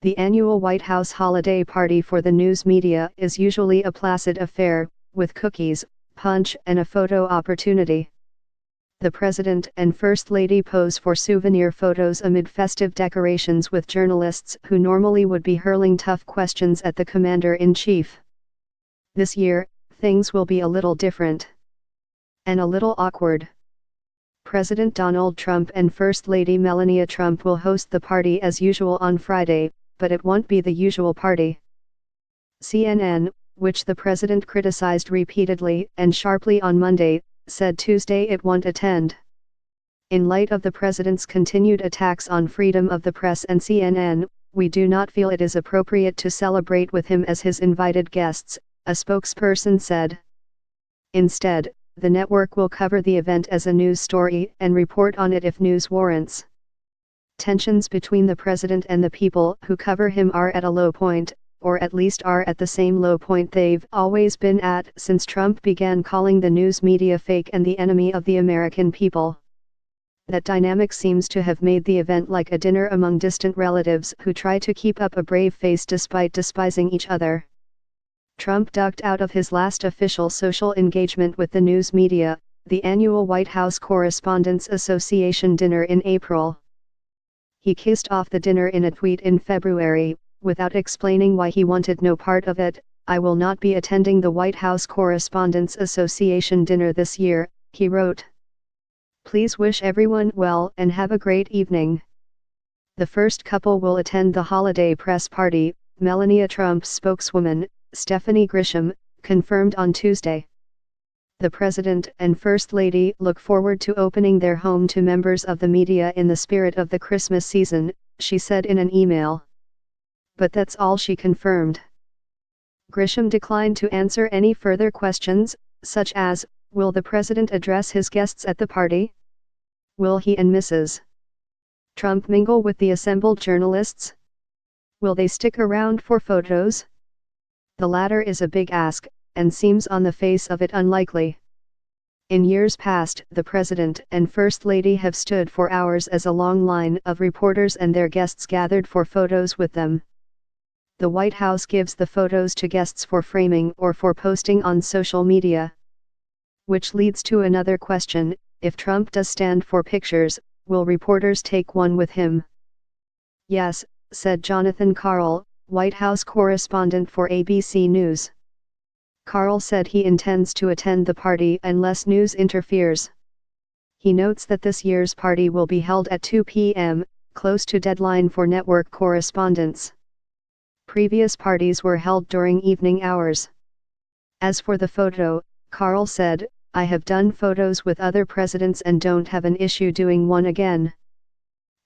The annual White House holiday party for the news media is usually a placid affair, with cookies, punch and a photo opportunity. The President and First Lady pose for souvenir photos amid festive decorations with journalists who normally would be hurling tough questions at the Commander-in-Chief. This year, things will be a little different. And a little awkward. President Donald Trump and First Lady Melania Trump will host the party as usual on Friday, but it won't be the usual party. CNN, which the president criticized repeatedly and sharply on Monday, said Tuesday it won't attend. In light of the president's continued attacks on freedom of the press and CNN, we do not feel it is appropriate to celebrate with him as his invited guests, a spokesperson said. Instead, the network will cover the event as a news story and report on it if news warrants. Tensions between the president and the people who cover him are at a low point, or at least are at the same low point they've always been at since Trump began calling the news media fake and the enemy of the American people. That dynamic seems to have made the event like a dinner among distant relatives who try to keep up a brave face despite despising each other. Trump ducked out of his last official social engagement with the news media, the annual White House Correspondents' Association dinner in April. He kissed off the dinner in a tweet in February, without explaining why he wanted no part of it. "I will not be attending the White House Correspondents' Association dinner this year," he wrote. "Please wish everyone well and have a great evening." The first couple will attend the holiday press party, Melania Trump's spokeswoman, Stephanie Grisham, confirmed on Tuesday. The President and First Lady look forward to opening their home to members of the media in the spirit of the Christmas season, she said in an email. But that's all she confirmed. Grisham declined to answer any further questions, such as, will the President address his guests at the party? Will he and Mrs. Trump mingle with the assembled journalists? Will they stick around for photos? The latter is a big ask, and seems on the face of it unlikely. In years past, the President and First Lady have stood for hours as a long line of reporters and their guests gathered for photos with them. The White House gives the photos to guests for framing or for posting on social media. Which leads to another question: if Trump does stand for pictures, will reporters take one with him? Yes, said Jonathan Karl, White House correspondent for ABC News. Karl said he intends to attend the party unless news interferes. He notes that this year's party will be held at 2 p.m., close to deadline for network correspondents. Previous parties were held during evening hours. As for the photo, Karl said, "I have done photos with other presidents and don't have an issue doing one again."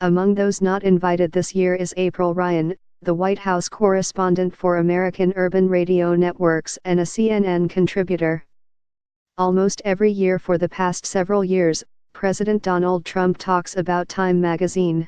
Among those not invited this year is April Ryan, the White House correspondent for American Urban Radio Networks and a CNN contributor. Almost every year for the past several years, President Donald Trump talks about Time magazine.